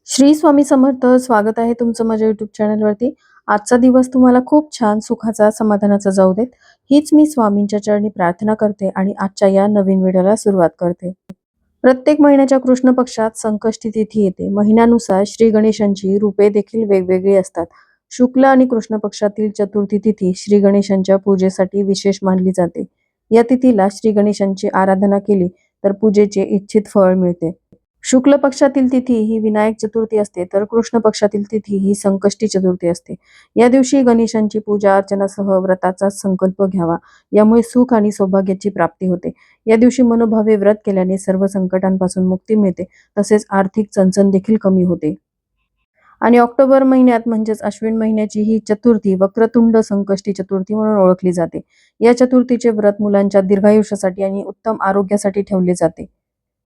श्री स्वामी समर्थ. स्वागत आहे तुमचं माझ्या युट्यूब चॅनलवरती. आजचा दिवस तुम्हाला खूप छान सुखाचा समाधानाचा जाऊ देत, हीच मी स्वामींच्या चरणी प्रार्थना करते आणि आजच्या या नवीन व्हिडिओला सुरुवात करते. प्रत्येक महिन्याच्या कृष्ण पक्षात संकष्टी तिथी येते. महिन्यानुसार श्री गणेशांची रूपे देखील वेगवेगळी असतात. शुक्ल आणि कृष्ण पक्षातील चतुर्थी तिथी श्री गणेशांच्या पूजेसाठी विशेष मानली जाते. या तिथीला श्री गणेशांची आराधना केली तर पूजेचे इच्छित फळ मिळते. शुक्ल पक्षातील तिथी ही विनायक चतुर्थी असते, तर कृष्ण पक्षातील तिथी ही संकष्टी चतुर्थी असते. या दिवशी गणेशांची पूजा अर्चनासह व्रताचा संकल्प घ्यावा, यामुळे सुख आणि सौभाग्याची प्राप्ती होते. या दिवशी मनोभावे व्रत केल्याने सर्व संकटांपासून मुक्ती मिळते, तसेच आर्थिक चणचण देखील कमी होते. आणि ऑक्टोबर महिन्यात म्हणजेच अश्विन महिन्याची ही चतुर्थी वक्रतुंड संकष्टी चतुर्थी म्हणून ओळखली जाते. या चतुर्थीचे व्रत मुलांच्या दीर्घायुष्यासाठी आणि उत्तम आरोग्यासाठी ठेवले जाते.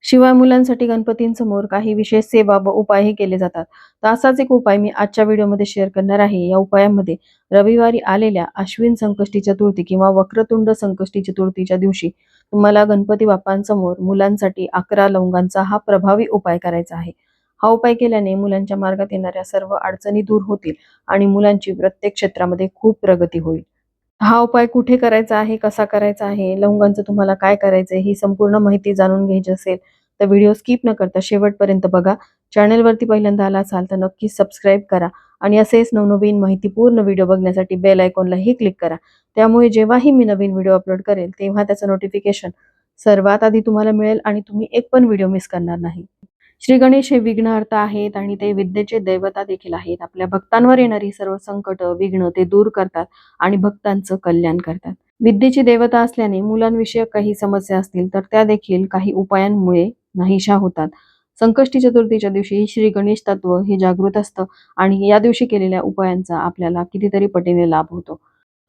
शिवाय मुलांसाठी गणपतींसमोर काही विशेष सेवा व उपायही केले जातात. तर असाच एक उपाय मी आजच्या व्हिडिओमध्ये शेअर करणार आहे. या उपायामध्ये रविवारी आलेल्या अश्विन संकष्टी चतुर्थी किंवा वक्रतुंड संकष्टी चतुर्थीच्या दिवशी तुम्हाला गणपती बाप्पांसमोर मुलांसाठी 11 लवंगांचा हा प्रभावी उपाय करायचा आहे. हा उपाय केल्याने मुलांच्या मार्गात येणाऱ्या सर्व अडचणी दूर होतील आणि मुलांची प्रत्येक क्षेत्रामध्ये खूप प्रगती होईल. हा उपाय कुठे करायचा आहे, कसा करायचा आहे, लवंगांचं तुम्हाला काय करायचंय, ही संपूर्ण माहिती जाणून घ्यायची असेल तर व्हिडिओ स्किप न करता शेवटपर्यंत बघा. चॅनलवरती पहिल्यांदा आला असाल तर नक्कीच सबस्क्राईब करा आणि असेच नवनवीन माहितीपूर्ण व्हिडिओ बघण्यासाठी बेल आयकॉनलाही क्लिक करा. त्यामुळे जेव्हाही मी नवीन व्हिडिओ अपलोड करेल तेव्हा त्याचं नोटिफिकेशन सर्वात आधी तुम्हाला मिळेल आणि तुम्ही एक पण व्हिडिओ मिस करणार नाही. श्री गणेश हे विघ्नहर्ता आहेत आणि ते विद्येचे दैवता देखील आहेत. आपल्या भक्तांवर येणारी सर्व संकट, विघ्न ते दूर करतात आणि भक्तांचं कल्याण करतात. विद्येची देवता असल्याने मुलांविषयक काही समस्या असतील तर त्या देखील काही उपायांमुळे नाहीशा होतात. संकष्टी चतुर्थीच्या दिवशी श्री गणेश तत्व हे जागृत असतं आणि या दिवशी केलेल्या उपायांचा आपल्याला कितीतरी पटीने लाभ होतो.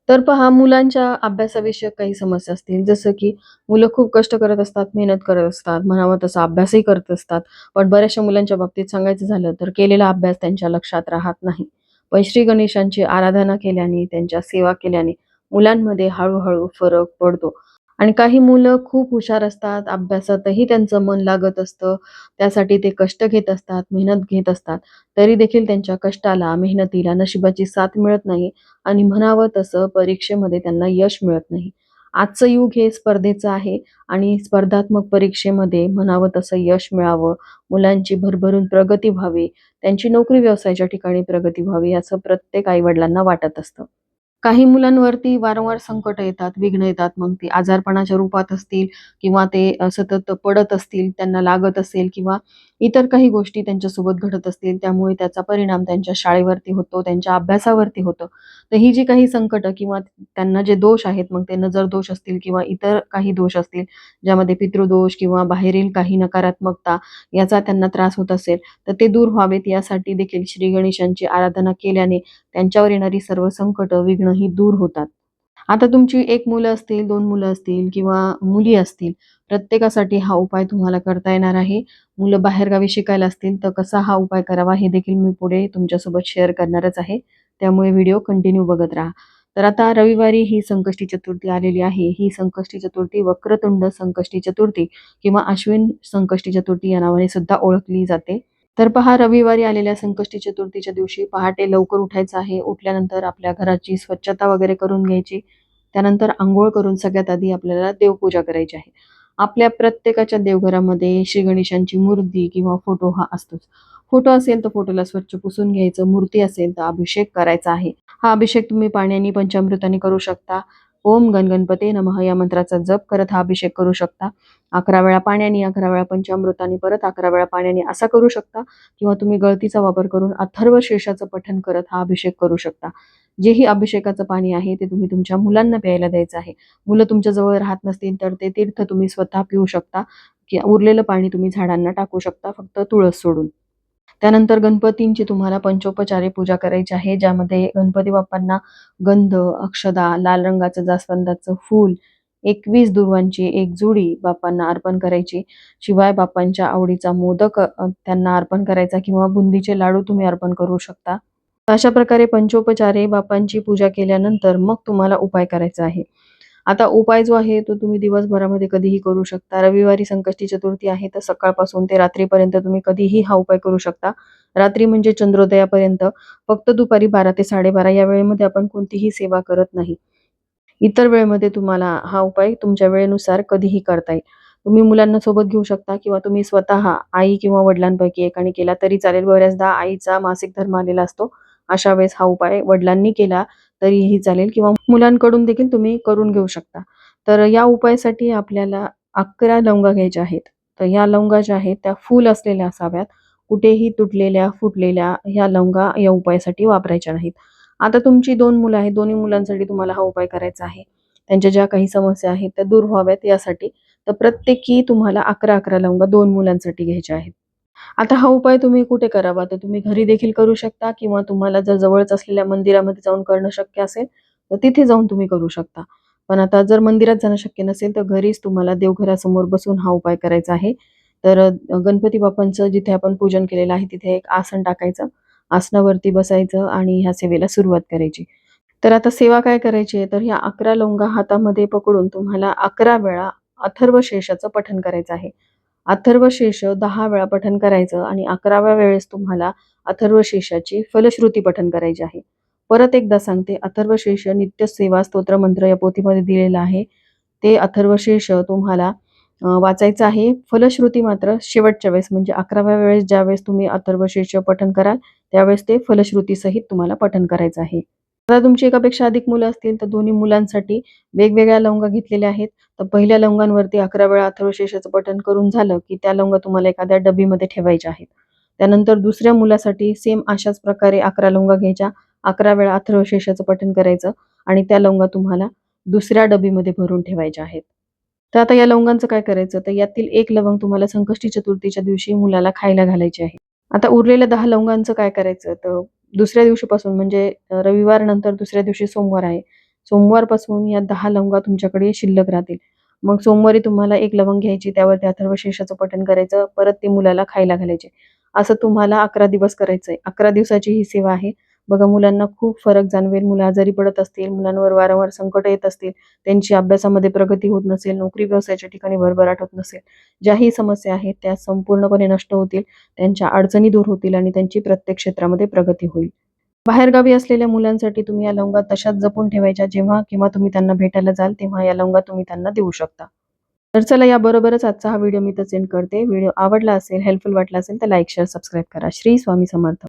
तर पहा, मुलांच्या अभ्यासाविषयक काही समस्या असतील, जसं की मुलं खूप कष्ट करत असतात, मेहनत करत असतात, म्हणावं तसा अभ्यासही करत असतात. पण बऱ्याचशा मुलांच्या बाबतीत सांगायचं झालं तर केलेला अभ्यास त्यांच्या लक्षात राहत नाही. पण श्री गणेशांची आराधना केल्याने, त्यांच्या सेवा केल्याने मुलांमध्ये हळू फरक पडतो. आणि काही मुलं खूप हुशार असतात, अभ्यासातही त्यांचं मन लागत असतं. त्यासाठी ते कष्ट घेत असतात, मेहनत घेत असतात. तरी देखील त्यांच्या कष्टाला, मेहनतीला नशिबाची साथ मिळत नाही आणि म्हणावं तसं परीक्षेमध्ये त्यांना यश मिळत नाही. आजचं युग हे स्पर्धेचं आहे आणि स्पर्धात्मक परीक्षेमध्ये म्हणावं तसं यश मिळावं, मुलांची भरभरून प्रगती व्हावी, त्यांची नोकरी व्यवसायाच्या ठिकाणी प्रगती व्हावी असं प्रत्येक आई-वडिलांना वाटत असतं. काही मुलांवरती वारंवार संकट येतात, विघ्न येतात. मग ते आजारपणाच्या रूपात असतील किंवा ते सतत पडत असतील, त्यांना लागत असेल किंवा इतर काही गोष्टी त्यांच्यासोबत घडत असतील, त्यामुळे त्याचा परिणाम त्यांच्या शाळेवरती होतो, त्यांच्या अभ्यासावरती होतो. तर ही जी काही संकटं किंवा त्यांना जे दोष आहेत, मग ते नजर दोष असतील किंवा इतर काही दोष असतील, ज्यामध्ये पितृदोष किंवा बाहेरील काही नकारात्मकता याचा त्यांना त्रास होत असेल, तर ते दूर व्हावेत यासाठी देखील श्री गणेशांची आराधना केल्याने त्यांच्यावर येणारी सर्व संकट, विघ्न ही दूर होतात. आता तुमची 1 मुलं असतील, 2 मुलं असतील किंवा मुली असतील, प्रत्येकासाठी हा उपाय तुम्हाला करता येणार आहे. मुलं बाहेरगावी शिकायला असतील, तर कसा हा उपाय करावा हे देखील मी पुढे तुमच्यासोबत शेअर करणारच आहे. त्यामुळे व्हिडिओ कंटिन्यू बघत राहा. तर आता रविवारी ही संकष्टी चतुर्थी आलेली आहे. ही संकष्टी चतुर्थी वक्रतुंड संकष्टी चतुर्थी किंवा अश्विन संकष्टी चतुर्थी या नावाने सुद्धा ओळखली जाते. तर पहा, रविवारी आलेल्या संकष्टी चतुर्थीच्या दिवशी पहाटे लवकर उठायचं आहे. उठल्यानंतर आपल्या घराची स्वच्छता वगैरे करून घ्यायची. त्यानंतर अंघोळ करून सगळ्यात आधी आपल्याला देवपूजा करायची आहे. आपल्या प्रत्येकाच्या देवघरामध्ये श्री गणेशांची मूर्ती किंवा फोटो हा असतोच. फोटो असेल तर फोटोला स्वच्छ पुसून घ्यायचं. मूर्ती असेल तर अभिषेक करायचा आहे. हा अभिषेक तुम्ही पाण्याने, पंचामृताने करू शकता. ओम गणगणपते नमः या मंत्राचा जप करत हा अभिषेक करू शकता. 11 वेळा पाण्याने, 11 वेळा पंचामृताने, परत 11 वेळा पाण्याने असा करू शकता किंवा तुम्ही गळतीचा वापर करून अथर्व शीर्षाचं पठण करत हा अभिषेक करू शकता. जेही अभिषेकाचं पाणी आहे ते तुम्ही तुमच्या मुलांना प्यायला द्यायचं आहे. मुलं तुमच्या जवळ राहत नसतील तर ते तीर्थ तुम्ही स्वतः पिऊ शकता किंवा उरलेलं पाणी तुम्ही झाडांना टाकू शकता, फक्त तुळस सोडून. त्यानंतर गणपतींची तुम्हाला पंचोपचारे पूजा करायची आहे, ज्यामध्ये गणपती बाप्पांना गंध, अक्षदा, लाल रंगाचं जास्वंदाचं फूल, 21 दुर्वांची एक जुडी बाप्पांना अर्पण करायची. शिवाय बाप्पांच्या आवडीचा मोदक त्यांना अर्पण करायचा किंवा बुंदीचे लाडू तुम्ही अर्पण करू शकता. अशा प्रकारे पंचोपचारे बाप्पांची पूजा केल्यानंतर मग तुम्हाला उपाय करायचा आहे. आता उपाय जो आहे तो तुम्ही दिवसभरामध्ये कधीही करू शकता. रविवारी संकष्टी चतुर्थी आहे तर सकाळपासून ते रात्रीपर्यंत तुम्ही कधीही हा उपाय करू शकता. रात्री म्हणजे चंद्रोदयापर्यंत, फक्त दुपारी 12 ते 12:30 या वेळेमध्ये आपण कोणतीही सेवा करत नाही. इतर वेळेमध्ये तुम्हाला हा उपाय तुमच्या वेळेनुसार कधीही करता येईल. तुम्ही मुलांना सोबत घेऊ शकता किंवा तुम्ही स्वतः आई किंवा वडिलांपैकी एकाने केला तरी चालेल. बऱ्याचदा आईचा मासिक धर्म आलेला असतो. अशा वेळेस हा उपाय वडिलांनी केला तरीही चालेल किंवा मुलांकडून देखील तुम्ही करून घेऊ शकता. तर या उपायासाठी आपल्याला 11 लवंगा घ्यायच्या आहेत. तर ह्या लवंगा ज्या आहेत त्या फूल असलेल्या असाव्यात. कुठेही तुटलेल्या, फुटलेल्या ह्या लवंगा या उपायासाठी वापरायच्या नाहीत. आता तुमची 2 मुलं आहेत. दोन्ही मुलांसाठी तुम्हाला हा उपाय करायचा आहे. त्यांच्या ज्या काही समस्या आहेत त्या दूर व्हाव्यात यासाठी. तर प्रत्येकी तुम्हाला 11-11 लवंगा 2 मुलांसाठी घ्यायच्या आहेत. आता हा उपाय तुम्ही कुठे करावा? तर तुम्ही घरी देखील करू शकता किंवा तुम्हाला जर जवळच असलेल्या मंदिरामध्ये जाऊन करणं शक्य असेल, तर तिथे जाऊन तुम्ही करू शकता. पण आता जर मंदिरात जाणं शक्य नसेल, तर घरीच तुम्हाला देवघरासमोर बसून हा उपाय करायचा आहे. तर गणपती बाप्पांचं जिथे आपण पूजन केलेलं आहे, तिथे एक आसन टाकायचं. आसनावरती बसायचं आणि ह्या सेवेला सुरुवात करायची. तर आता सेवा काय करायची आहे, तर ह्या 11 लवंगा हातामध्ये पकडून तुम्हाला 11 वेळा अथर्वशीर्षाचं पठण करायचं आहे. अथर्वशीर्ष 10 वेळा पठण करायचं आणि 11व्या वेळेस तुम्हाला अथर्वशीर्षाची फलश्रुती पठण करायची आहे. परत एकदा सांगते, अथर्वशीर्ष नित्य सेवा स्तोत्र मंत्र या पोथीमध्ये दिलेला आहे. ते अथर्वशीर्ष तुम्हाला वाचायचं आहे. फलश्रुती मात्र शेवटच्या वेळेस म्हणजे 11व्या वेळेस ज्यावेळेस तुम्ही अथर्वशीर्ष पठण कराल, त्यावेळेस ते फलश्रुतीसहित तुम्हाला पठण करायचं आहे. आता तुमची एकापेक्षा अधिक मुलं असतील, तर दोन्ही मुलांसाठी वेगवेगळ्या लवंगा घेतलेल्या आहेत. तर पहिल्या लवंगांवरती 11 वेळा अथर्वशीर्षाचं पठण करून झालं, की त्या लवंगा तुम्हाला एखाद्या डब्बीमध्ये ठेवायच्या आहेत. त्यानंतर दुसऱ्या मुलासाठी सेम अशाच प्रकारे 11 लवंगा घ्यायच्या, 11 वेळा अथर्वशीर्षाचं पठण करायचं आणि त्या लवंगा तुम्हाला दुसऱ्या डब्बीमध्ये भरून ठेवायच्या आहेत. तर आता या लवंगांचं काय करायचं? तर यातील एक लवंग तुम्हाला संकष्टी चतुर्थीच्या दिवशी मुलाला खायला घालायची आहे. आता उरलेल्या 10 लवंगांचं काय करायचं? तर दुसऱ्या दिवशीपासून म्हणजे रविवार नंतर दुसऱ्या दिवशी सोमवार आहे. सोमवारपासून या 10 लवंगा तुमच्याकडे शिल्लक राहतील. मग सोमवारी तुम्हाला 1 लवंग घ्यायची, त्यावरती अथर्वशीर्षाचं पठण करायचं, परत ती मुलाला खायला घालायचे. असं तुम्हाला 11 दिवस करायचंय. 11 दिवसाची ही सेवा आहे. बघा मुलांना खूप फरक जाणवेल. मुलं आजारी पडत असतील, मुलांवर वारंवार संकटं येत असतील, त्यांची अभ्यासामध्ये प्रगती होत नसेल, नोकरी व्यवसायाच्या ठिकाणी भरभराट होत नसेल, ज्याही समस्या आहेत त्या संपूर्णपणे नष्ट होतील. त्यांच्या अडचणी दूर होतील आणि त्यांची प्रत्येक क्षेत्रामध्ये प्रगती होईल. बाहेरगावी असलेल्या मुलांसाठी तुम्ही या लवंगा तशाच जपून ठेवायच्या. जेव्हा केव्हा तुम्ही त्यांना भेटायला जाल, तेव्हा या लवंगा तुम्ही त्यांना देऊ शकता. तर चला याबरोबरच आजचा हा व्हिडिओ मी इथंच एंड करते. व्हिडिओ आवडला असेल, हेल्पफुल वाटला असेल तर लाईक, शेअर, सबस्क्राईब करा. श्री स्वामी समर्थ.